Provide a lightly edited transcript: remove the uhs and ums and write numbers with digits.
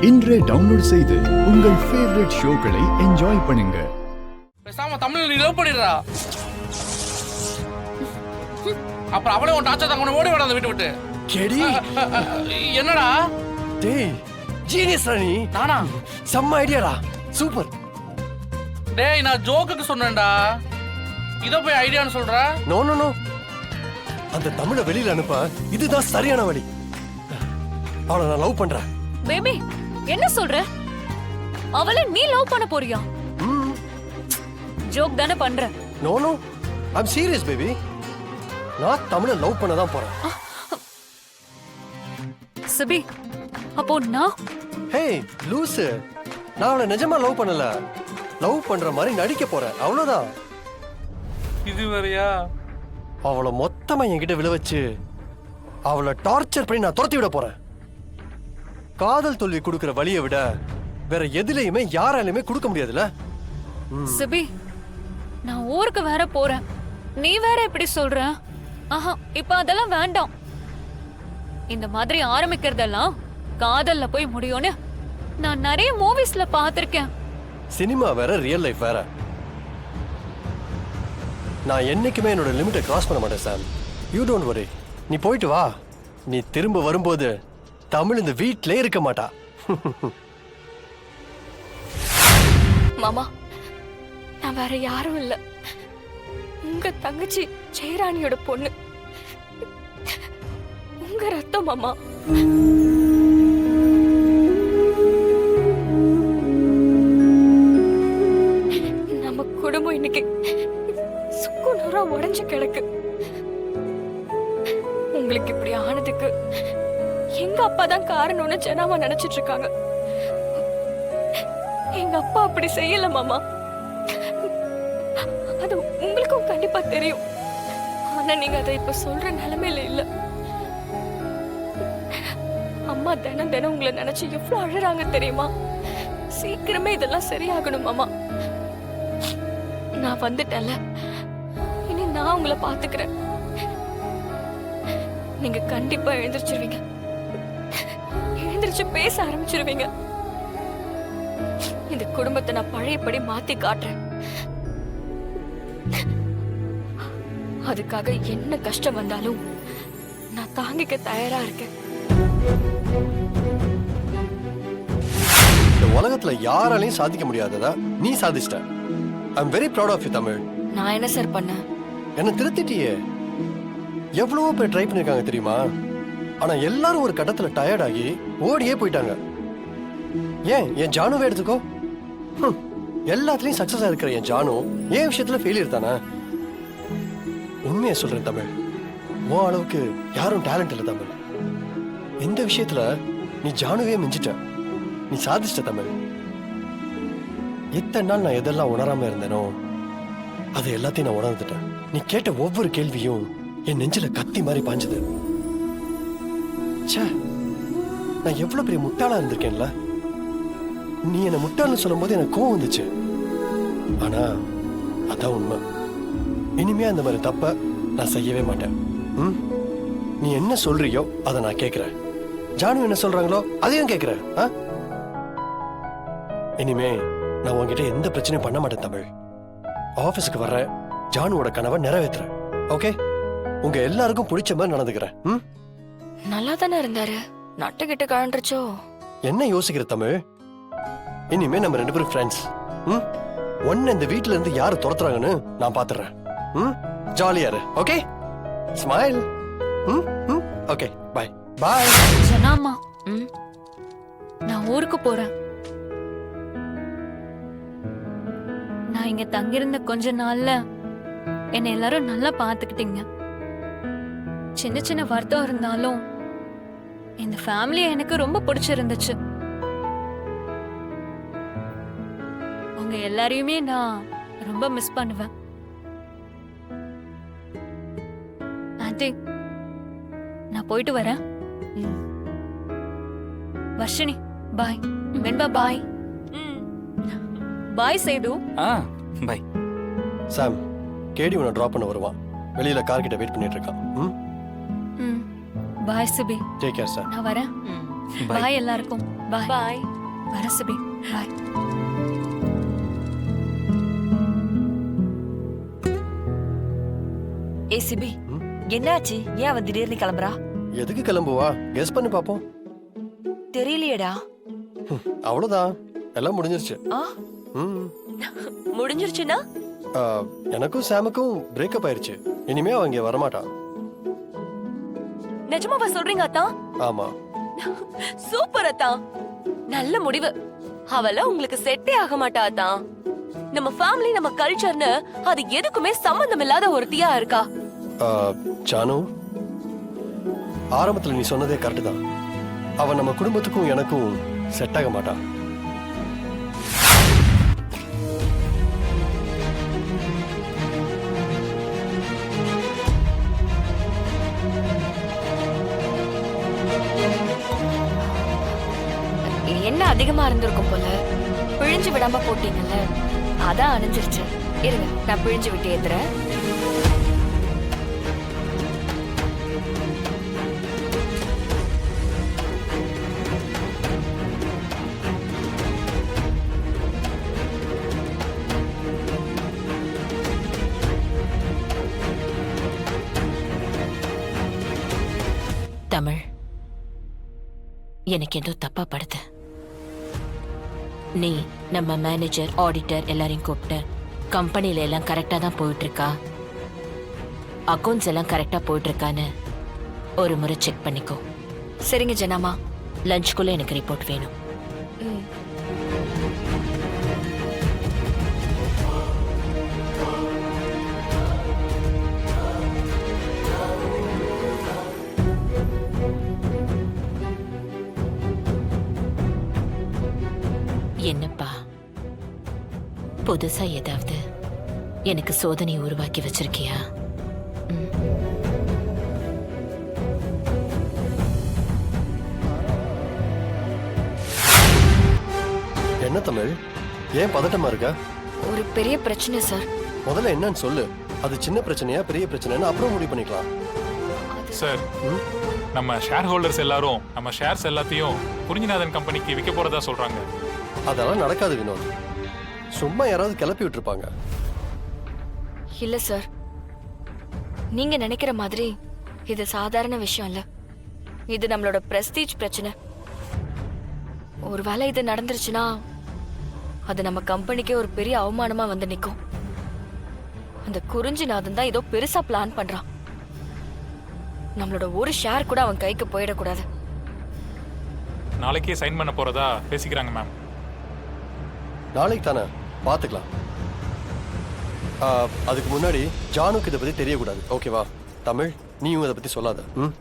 இன்றே டவுன்லோட் செய்து உங்கள் ஃபேவரட் ஷோக்களை என்ஜாய் பண்ணுங்க. பேசாம தமிழ்ல நீ லவ் பண்ணிடுறா. அப்புறம் அவளே உன் டாச்சா தாங்க ஓடி வர அந்த வீட்டு விட்டு. கேடி என்னடா டேய் ஜீனியஸ் நீ. நானா? செம்ம ஐடியாடா, சூப்பர். டேய் நான் ஜோக்குக்கு சொன்னேன்டா, இத போய் ஐடியான்னு சொல்ற? நோ நோ நோ, அந்த தமிழை வெளியில அனுப்ப இதுதான் சரியான வழி. அவளை நான் லவ் பண்றேன். பேபி என்ன சொல்ற? அவளை நீ லவ் பண்ண போறியா? ஜோக் தானே பண்ற? நோ நோ, ஐ அம் சீரியஸ் பேபி. நான் தமிழை லவ் பண்ண தான் போறேன். சிபி அப்போ நான் ஹே லூசு, நான் அவளை நிஜமா லவ் பண்ணல, லவ் பண்ற மாதிரி நடிக்க போறேன், அவ்வளவுதான். இது வேறயா? அவளை மொத்தமா என்கிட்ட விழ வச்சு அவளை டார்ச்சர் பண்ணி நான் துரத்தி விட போறேன். காதல் தோல்வி கொடுக்கிற வழியை விட வேற எதுலயுமே யாராலையுமே கொடுக்க முடியாதுல்ல. சிபி நான் ஊருக்கு வேற போறேன், நீ வேற எப்படி சொல்ற? ஆஹா, இப்ப அதெல்லாம் வேண்டாம். இந்த மாதிரி ஆரம்பிக்கிறதெல்லாம் காதல்ல போய் முடியும்னு நான் நிறைய மூவிஸ்ல பாத்திருக்கேன். சினிமா வேற, ரியல் லைஃப் வேற. நான் என்னைக்குமே என்னோட லிமிட்டை கிராஸ் பண்ண மாட்டேன் சாம். யூ டோன்ட் வரி, நீ போயிட்டு வா. நீ திரும்ப வரும்போது தமிழ் இந்த வீட்டிலே இருக்க மாட்டா. மாமா, நான் வேற யாரும் இல்ல, உங்க தங்கச்சி ஜெயராணியோட பொண்ணு, உங்க ரத்தம் மாமா. நம்ம குடும்பம் இன்னைக்கு சுக்குநூறா உடைஞ்சு கிடக்கு. உங்களுக்கு இப்படி ஆனதுக்கு எங்க அப்பா தான் காரணம்னு ஜனாமா நினைச்சிட்டு இருக்காங்க. எங்க அப்பா அப்படி செய்யல மாமா, அது உங்களுக்கும் கண்டிப்பா தெரியும். ஆனா நீங்க அதை இப்ப சொல்ற நிலைமையில இல்ல. அம்மா தினம் தினம் உங்களை நினைச்சு எவ்வளவு அழறாங்க தெரியுமா? சீக்கிரமே இதெல்லாம் சரியாகணும் மாமா. நான் வந்துட்டேன்ல, இனி நான் உங்களை பாத்துக்கிறேன். நீங்க கண்டிப்பா எழுந்திருச்சிருவீங்க, எழுந்திருச்சு பேச ஆரம்பிச்சிருவீங்க. இந்த குடும்பத்தை நான் பழையபடி மாத்தி காட்டுறேன். அதுக்காக என்ன கஷ்டம் வந்தாலும் நான் தாங்கிக்க தயாரா இருக்கேன். இந்த உலகத்துல யாராலையும் சாதிக்க முடியாததா நீ சாதிச்சிட்ட. I am very proud of you Tamil. நான் என்ன சார் பண்ணேன்? என்ன திருத்திட்டியே. எவ்வளவோ பேர் ட்ரை பண்ணிருக்காங்க தெரியுமா? ஆனா எல்லாரும் ஒரு கட்டத்துல டயர்ட் ஆகி ஓடியே போயிட்டாங்க. ஏன் என் ஜானுவே எடுத்துக்கோ. எல்லாத்துலயும் சக்சஸ் இருக்கிற என் ஜானு ஏன் விஷயத்துல ஃபெயிலியர் தானே? உண்மையை சொல்றேன் தமிழ், உன் அளவுக்கு யாரும் டேலண்ட் இல்லை தமிழ். இந்த விஷயத்துல நீ ஜானுவே மிஞ்சிட்ட, நீ சாதிச்சிட்ட தமிழ். எத்தனை நாள் நான் எதெல்லாம் உணராம இருந்தேனோ அது எல்லாத்தையும் நான் உணர்ந்துட்டேன். நீ கேட்ட ஒவ்வொரு கேள்வியும் என் நெஞ்சில கத்தி மாதிரி பாஞ்சது. நான் எவ்வளவு பெரிய முட்டாளா இருந்திருக்கேன்ல. நீ என்ன முட்டாள்னு சொல்லும் போது எனக்கு கோவம் வந்துச்சு. ஆனா அதான் உண்மை. இனிமே அந்த மாதிரி தப்ப நான் செய்யவே மாட்டேன். நீ என்ன சொல்றியோ அதை நான் கேட்கிறேன். ஜானு என்ன சொல்றாங்களோ அதையும் கேட்கிறேன். இனிமே நான் உன்கிட்ட எந்த பிரச்சனையும் பண்ண மாட்டேன் தமிழ். ஆபீஸுக்கு வர்ற ஜானுவோட கனவை நிறைவேற்றுறேன். ஓகே, உங்க எல்லாருக்கும் பிடிச்ச மாதிரி நடந்துக்கிறேன். நல்லா தானே இருந்தாரு, நட்டு கிட்ட கழண்டுச்சோ. என்ன யோசிக்கிற தமிழ்? இனிமே நம்ம ரெண்டு பேரும் ஃப்ரெண்ட்ஸ். ஒன்னு இந்த வீட்டுல இருந்து யாரு துரத்துறாங்கன்னு நான் பாத்துறேன். ஜாலியா இரு. Okay, smile. Okay, bye bye. ஜனாமா, நான் ஊருக்கு போறேன். நான் இங்க தங்கியிருந்த கொஞ்ச நாள்ல என்னை எல்லாரும் நல்லா பாத்துக்கிட்டீங்க. சின்ன சின்ன வருத்தம் இருந்தாலும் இந்த ஃபேமிலி எனக்கு ரொம்ப பிடிச்சிருந்துச்சு. உங்க எல்லாரையுமே நான் ரொம்ப மிஸ் பண்ணுவேன். ஆண்டி, நான் போயிட்டு வரேன். வர்ஷினி பாய். வெண்பா பாய். பாய் சேது. பை. சாம், கேடி உன்னை டிராப் பண்ண வருவான். வெளியில கார் கிட்ட வெயிட் பண்ணிட்டு இருக்கான். Bye Subi. Take care sir. நான் வரேன். பாய் எல்லாருக்கும். பாய். வர சிபி, பாய். ஏய் சிபி, என்னாச்சு? ஏன் அவன் திடீர்னு கிளம்புறா? எதுக்கு கிளம்புவா? கெஸ் பண்ணி பாப்போம். தெரியலையேடா. அவ்வளவுதான், எல்லாம் முடிஞ்சிருச்சு. ஆ, ம். முடிஞ்சிருச்சுன்னா? ஆ, எனக்கும் சாமுக்கும் பிரேக்கப் ஆயிருச்சு. இனிமே அவன் இங்க வரமாட்டான். நிஜமாவா சொல்றீங்க அத்தா? ஆமா. சூப்பர் அத்தா, நல்ல முடிவு. அவள உங்களுக்கு செட்டே ஆக மாட்டா அத்தா. நம்ம ஃபேமிலி, நம்ம கல்ச்சர்னு அது எதுக்குமே சம்பந்தம் இல்லாத ஒருத்தியா இருக்கா. ஆ, ஜானு, ஆரம்பத்துல நீ சொன்னதே கரெக்ட் தான். அவன் நம்ம குடும்பத்துக்கும் எனக்கும் செட் ஆக மாட்டான். என்ன அதிகமா இருந்திருக்கும் போல. பிழிஞ்சு விடாம போட்டீங்கல்ல, அதான் அணிஞ்சிருச்சு. இருங்க, நான் பிழிஞ்சு விட்டு ஏத்துறேன். தமிழ், எனக்கு ஏதோ தப்பா படுது. நீ நம்ம மேனேஜர், ஆடிட்டர் எல்லாரையும் கூப்பிட்டு கம்பெனில எல்லாம் கரெக்டா தான் போயிட்டு இருக்கா, அக்கௌண்ட்ஸ் எல்லாம் கரெக்டா போயிட்டு இருக்கான்னு ஒரு முறை செக் பண்ணிக்கோ. சரிங்க ஜனாமா. லஞ்சுக்குள்ள எனக்கு ரிப்போர்ட் வேணும். ம். என்னப்பா, புதுசா ஏதாவது எனக்கு சோதனை உருவாக்கி வச்சிருக்கியா? என்ன தமிழ், ஏன் பதட்டமா இருக்க? ஒரு பெரிய பிரச்சனை சார். முதல்ல என்னன்னு சொல்லு. அது சின்ன பிரச்சனையா பெரிய பிரச்சனைன்னு அப்புறம் முடிவு பண்ணிக்கலாம். சார், நம்ம ஷேர் ஹோல்டர்ஸ் எல்லாரும் நம்ம ஷேர்ஸ் எல்லாத்தையும் குறிஞ்சிநாதன் கம்பெனிக்கு விற்க போறதா சொல்றாங்க. அதெல்லாம் நடக்காது வினோத். சும்மா யாராவது கிளப்பி விட்டுருப்பாங்க. இல்ல சார், நீங்க நினைக்கிற மாதிரி இது சாதாரண விஷயம் இல்ல. இது நம்மளோட பிரஸ்டீஜ் பிரச்சனை. ஒருவேளை இது நடந்துருச்சுன்னா அது நம்ம கம்பெனிக்கே ஒரு பெரிய அவமானமா வந்து நிக்கும். அந்த குறிஞ்சிநாதன் தான் ஏதோ பெருசா பிளான் பண்றான். நம்மளோட ஒரு ஷேர் கூட அவன் கைக்கு போயிடக்கூடாது. நாளைக்கே சைன் பண்ண போறதா பேசிக்கிறாங்க மேம். நாளைக்கு தானே, பார்த்துக்கலாம். அதுக்கு முன்னாடி ஜானுக்கு இதை பத்தி தெரியக்கூடாது. ஓகேவா? தமிழ், நீயும் இதை பத்தி சொல்லாத. ம்.